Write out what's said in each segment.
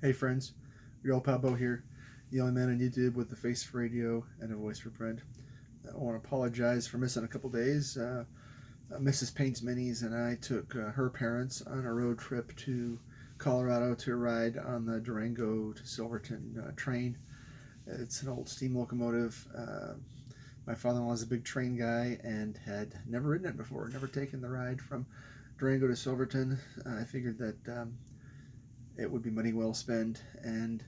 Hey friends, your old pal Bo here, the only man on YouTube with a face for radio and a voice for print. I want to apologize for missing a couple days. Mrs. Paints Minis and I took her parents on a road trip to Colorado to ride on the Durango to Silverton train. It's an old steam locomotive. My father-in-law is a big train guy and had never ridden it before, never taken the ride from Durango to Silverton. I figured that it would be money well spent, and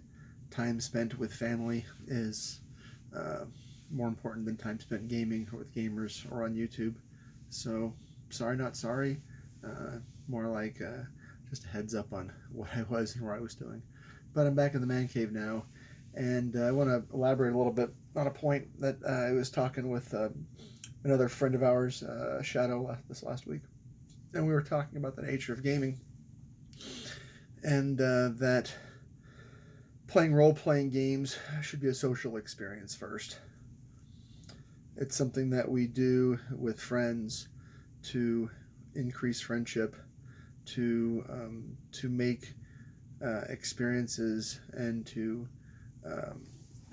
time spent with family is uh, more important than time spent gaming or with gamers or on YouTube. So, sorry, not sorry. More like just a heads up on what I was and where I was doing. But I'm back in the man cave now, and I want to elaborate a little bit on a point that I was talking with another friend of ours, Shadow, this last week. And we were talking about the nature of gaming, and that playing role-playing games should be a social experience first. It's something that we do with friends to increase friendship, to make experiences, and to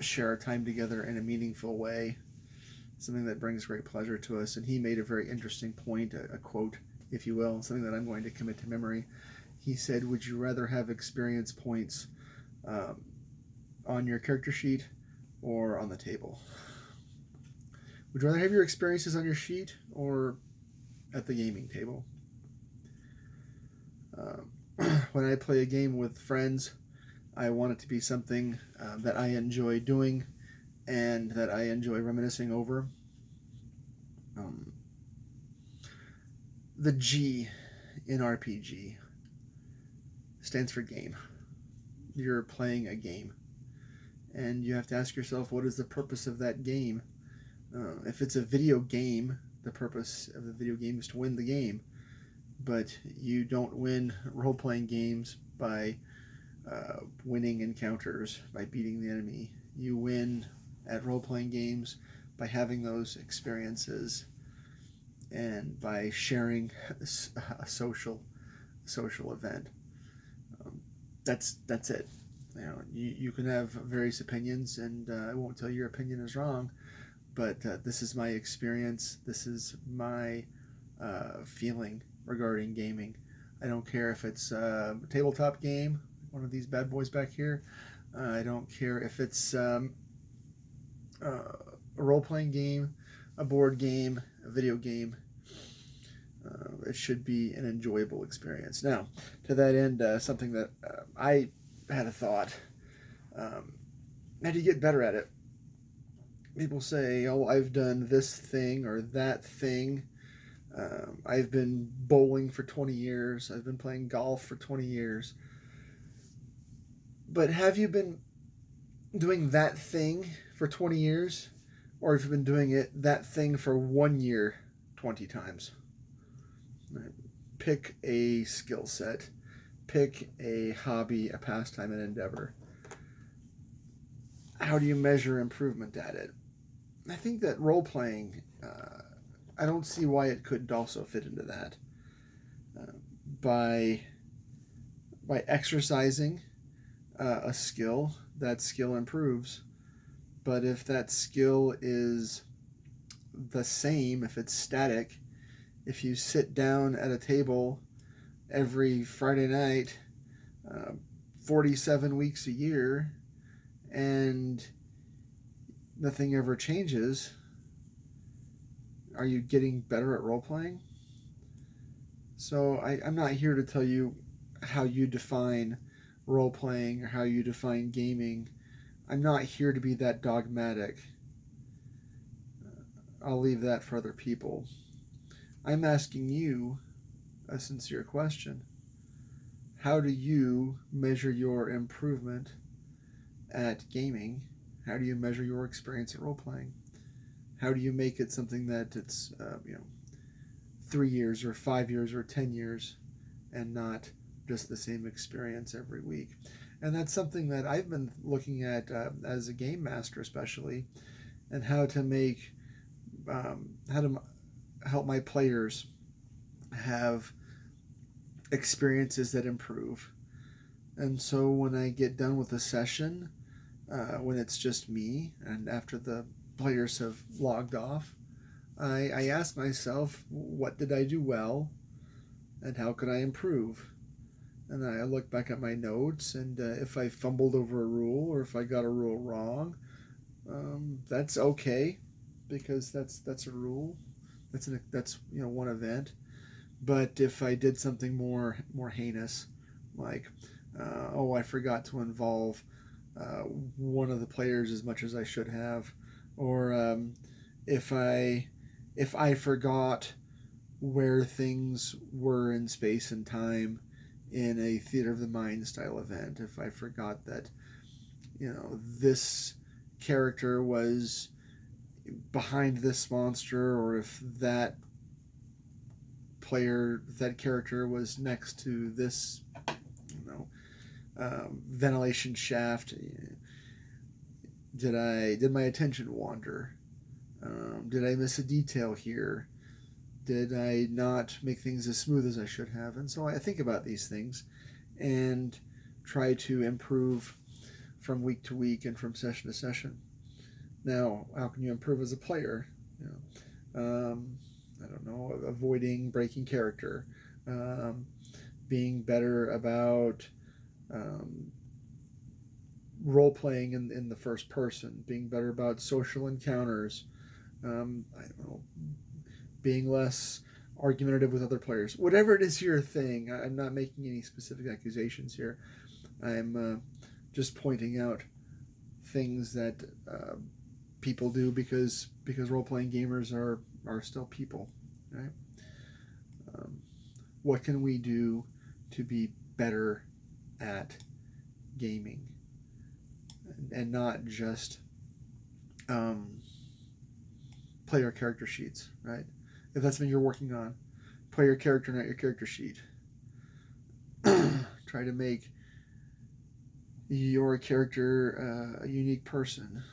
share our time together in a meaningful way. Something that brings great pleasure to us. And he made a very interesting point, a quote, if you will, something that I'm going to commit to memory. He said, "Would you rather have experience points um, on your character sheet or on the table? Would you rather have your experiences on your sheet or at the gaming table?" When I play a game with friends, I want it to be something that I enjoy doing and that I enjoy reminiscing over. Um, the G in RPG stands for game. You're playing a game, and you have to ask yourself, what is the purpose of that game? If it's a video game, the purpose of the video game is to win the game, but you don't win role-playing games by winning encounters, by beating the enemy. You win at role-playing games by having those experiences and by sharing a social event. Um, that's it. You can have various opinions, and I won't tell you your opinion is wrong, but this is my experience. This is my feeling regarding gaming. I don't care if it's a tabletop game, one of these bad boys back here. I don't care if it's a role-playing game, a board game, a video game. It should be an enjoyable experience. Now, to that end, something that I had a thought. How do you get better at it? People say, "Oh, I've done this thing or that thing. I've been bowling for 20 years. I've been playing golf for 20 years." But have you been doing that thing for 20 years? Or have you been doing that thing for 1 year 20 times? Pick a skill set. Pick a hobby, a pastime, an endeavor. How do you measure improvement at it? I think that role playing, I don't see why it couldn't also fit into that. Uh, by by exercising a skill, that skill improves. But if that skill is the same, if it's static, if you sit down at a table every Friday night, uh, 47 weeks a year, and nothing ever changes, are you getting better at role playing? So I'm not here to tell you how you define role playing or how you define gaming. I'm not here to be that dogmatic. I'll leave that for other people. I'm asking you a sincere question. How do you measure your improvement at gaming? How do you measure your experience at role playing? How do you make it something that it's 3 years or 5 years or 10 years, and not just the same experience every week? And that's something that I've been looking at as a game master, especially, and how to make how to help my players have experiences that improve. And so when I get done with a session, when it's just me, and after the players have logged off, I ask myself, what did I do well, and how could I improve? And I look back at my notes, and if I fumbled over a rule or if I got a rule wrong, that's okay, because that's a rule. That's one event. But if I did something more heinous, like I forgot to involve one of the players as much as I should have, or if I forgot where things were in space and time in a theater of the mind style event, if I forgot that this character was behind this monster, or if that character was next to this ventilation shaft, did my attention wander? Did I miss a detail here? Did I not make things as smooth as I should have? And so I think about these things and try to improve from week to week and from session to session. Now, how can you improve as a player? I don't know, avoiding breaking character, being better about role playing in the first person, being better about social encounters, I don't know, being less argumentative with other players. Whatever it is your thing, I'm not making any specific accusations here. I'm just pointing out things that people do because role-playing gamers are still people, right? What can we do to be better at gaming, and not just play your character sheets, right? If that's something you're working on, play your character, not your character sheet. Try to make your character a unique person.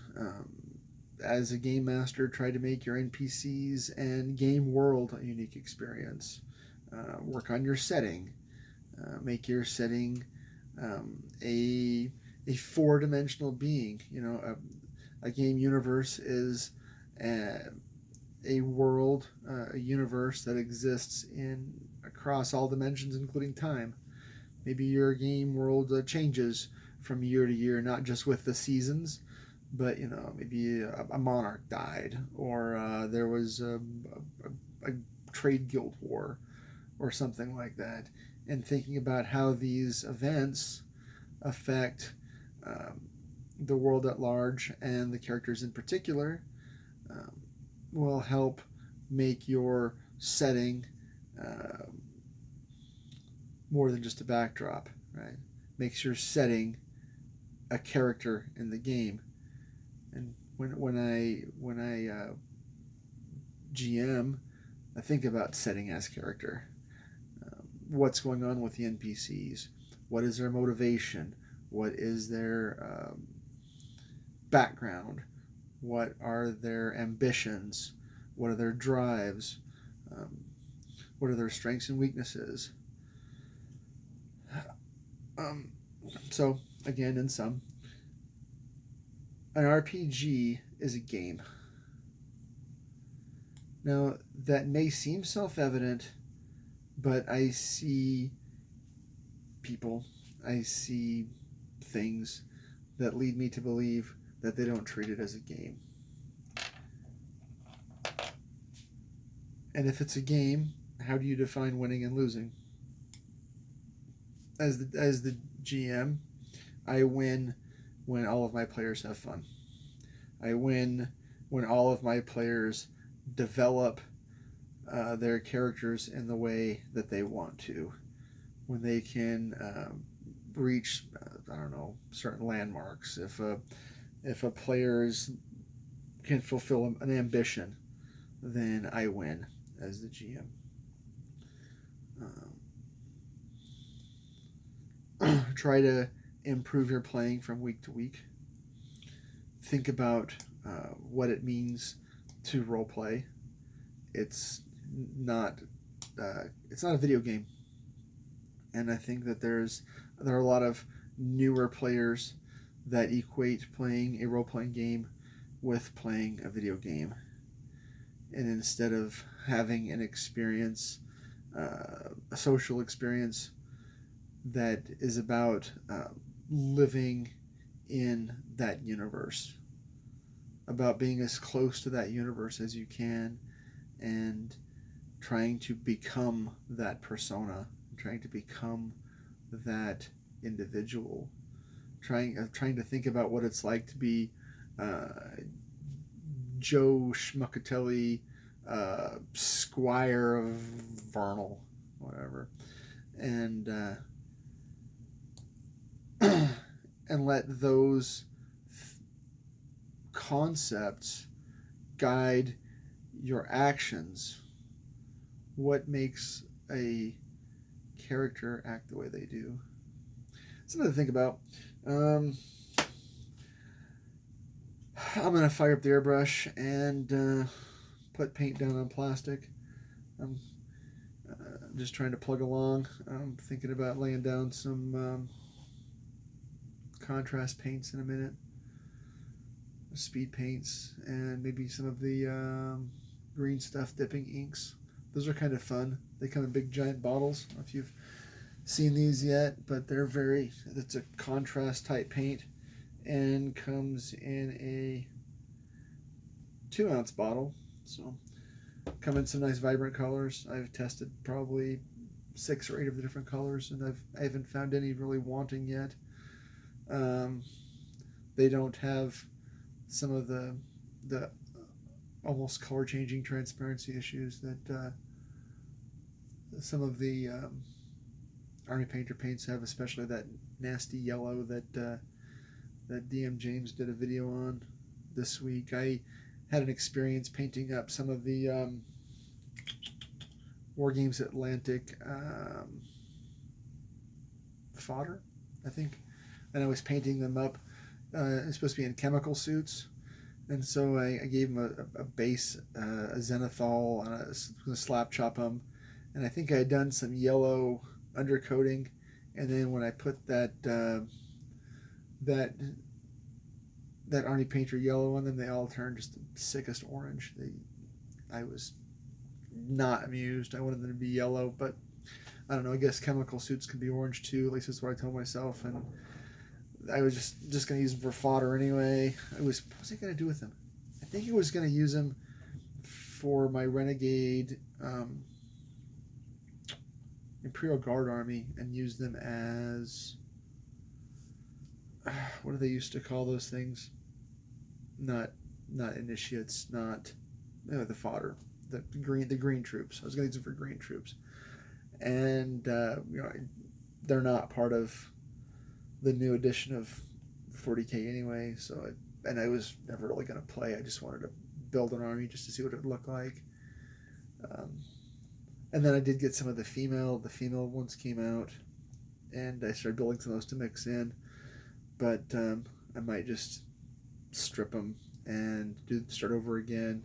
As a game master, try to make your NPCs and game world a unique experience. Work on your setting. Make your setting a four-dimensional being. A game universe is a world, a universe that exists across all dimensions, including time. Maybe your game world changes from year to year, not just with the seasons, but maybe a monarch died, or there was a trade guild war, or something like that. And thinking about how these events affect the world at large and the characters in particular will help make your setting more than just a backdrop, right? Makes your setting a character in the game. And when I GM, I think about setting as character. What's going on with the NPCs? What is their motivation? What is their background? What are their ambitions? What are their drives? What are their strengths and weaknesses? So, again, in sum, an RPG is a game. Now, that may seem self-evident, but I see people, I see things that lead me to believe that they don't treat it as a game. And if it's a game, how do you define winning and losing? As the GM, I win when all of my players have fun. I win when all of my players develop their characters in the way that they want to. When they can reach, certain landmarks. If a player can fulfill an ambition, then I win as the GM. Try to improve your playing from week to week. Think about what it means to role play. It's not a video game, and I think that there are a lot of newer players that equate playing a role-playing game with playing a video game. And instead of having an experience, a social experience that is about living in that universe, about being as close to that universe as you can, and trying to become that persona, trying to become that individual, trying to think about what it's like to be Joe Schmuckatelli, Squire of Vernal, whatever, and and let those concepts guide your actions. What makes a character act the way they do? Something to think about. I'm going to fire up the airbrush and put paint down on plastic. I'm just trying to plug along. I'm thinking about laying down some contrast paints in a minute. Speed paints and maybe some of the green stuff dipping inks. Those are kind of fun. They come in big giant bottles. I don't know if you've seen these yet, but it's a contrast type paint and comes in a 2-ounce bottle. So come in some nice vibrant colors. I've tested probably 6 or 8 of the different colors, and I haven't found any really wanting yet. They don't have some of the almost color changing transparency issues that some of the Army Painter paints have, especially that nasty yellow that DM James did a video on this week. I had an experience painting up some of the War Games Atlantic fodder, I think, and I was painting them up. It's supposed to be in chemical suits, and so I gave them a base, a zenithal, and a slap chop them, and I think I had done some yellow undercoating, and then when I put that Arnie Painter yellow on them, they all turned just the sickest orange. I was not amused. I wanted them to be yellow, but I don't know. I guess chemical suits can be orange too. At least that's what I told myself, and I was just going to use them for fodder anyway. What was I going to do with them? I think I was going to use them for my Renegade Imperial Guard army and use them as what do they used to call those things? Not initiates, not the fodder, the green troops. I was going to use them for green troops, and they're not part of the new edition of 40K anyway. So I was never really going to play. I just wanted to build an army just to see what it would look like. And then I did get some of the female ones came out, and I started building some of those to mix in. But I might just strip them and start over again,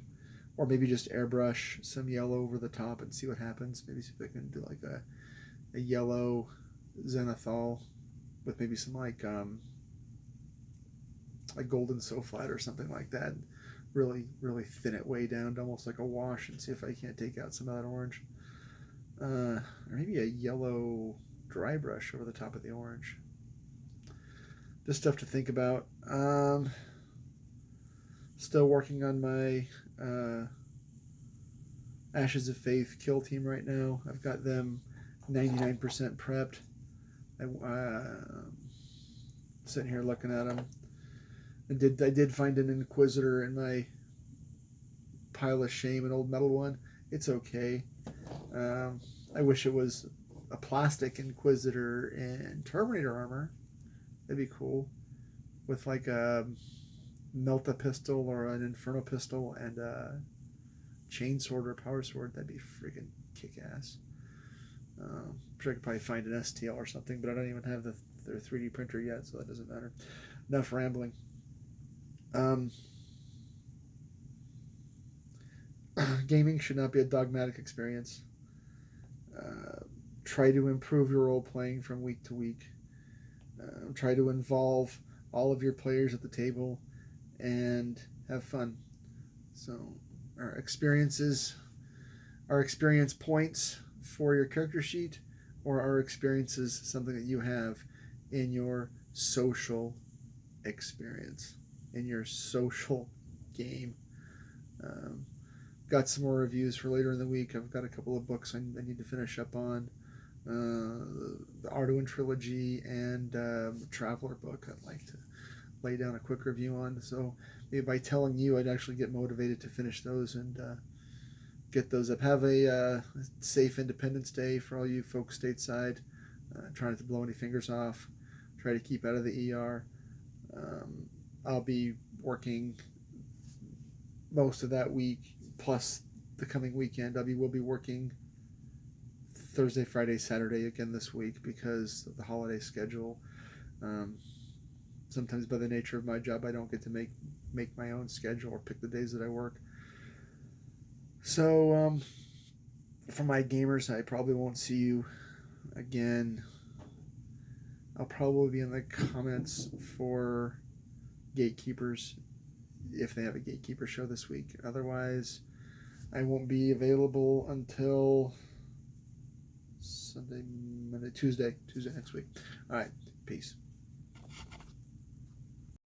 or maybe just airbrush some yellow over the top and see what happens. Maybe see if I can do like a yellow zenithal with maybe some like golden soflat or something like that. Really thin it way down to almost like a wash, and see if I can't take out some of that orange. Or maybe a yellow dry brush over the top of the orange. Just stuff to think about. Still working on my Ashes of Faith kill team right now. I've got them 99% prepped. Sitting here looking at them. I did find an Inquisitor in my pile of shame, an old metal one. It's okay. I wish it was a plastic Inquisitor in Terminator armor. That'd be cool. With like a Melta pistol or an Inferno pistol and a chainsword or power sword. That'd be freaking kick-ass. I'm sure I could probably find an STL or something, but I don't even have their 3D printer yet, so that doesn't matter. Enough rambling. Gaming should not be a dogmatic experience. Try to improve your role playing from week to week. Try to involve all of your players at the table and have fun. So, our experiences, our experience points for your character sheet, or our experiences something that you have in your social experience, in your social game. Um, got some more reviews for later in the week. I've got a couple of books I need to finish up on. The Arduin trilogy and Traveler book I'd like to lay down a quick review on. So maybe by telling you, I'd actually get motivated to finish those and get those up. Have a safe Independence Day for all you folks stateside. Try not to blow any fingers off. Try to keep out of the ER. I'll be working most of that week, plus the coming weekend. Will be working Thursday, Friday, Saturday again this week because of the holiday schedule. Sometimes by the nature of my job, I don't get to make my own schedule or pick the days that I work. So for my gamers, I probably won't see you again. I'll probably be in the comments for Gatekeepers if they have a Gatekeeper show this week. Otherwise, I won't be available until Sunday, Monday, Tuesday next week. All right, peace.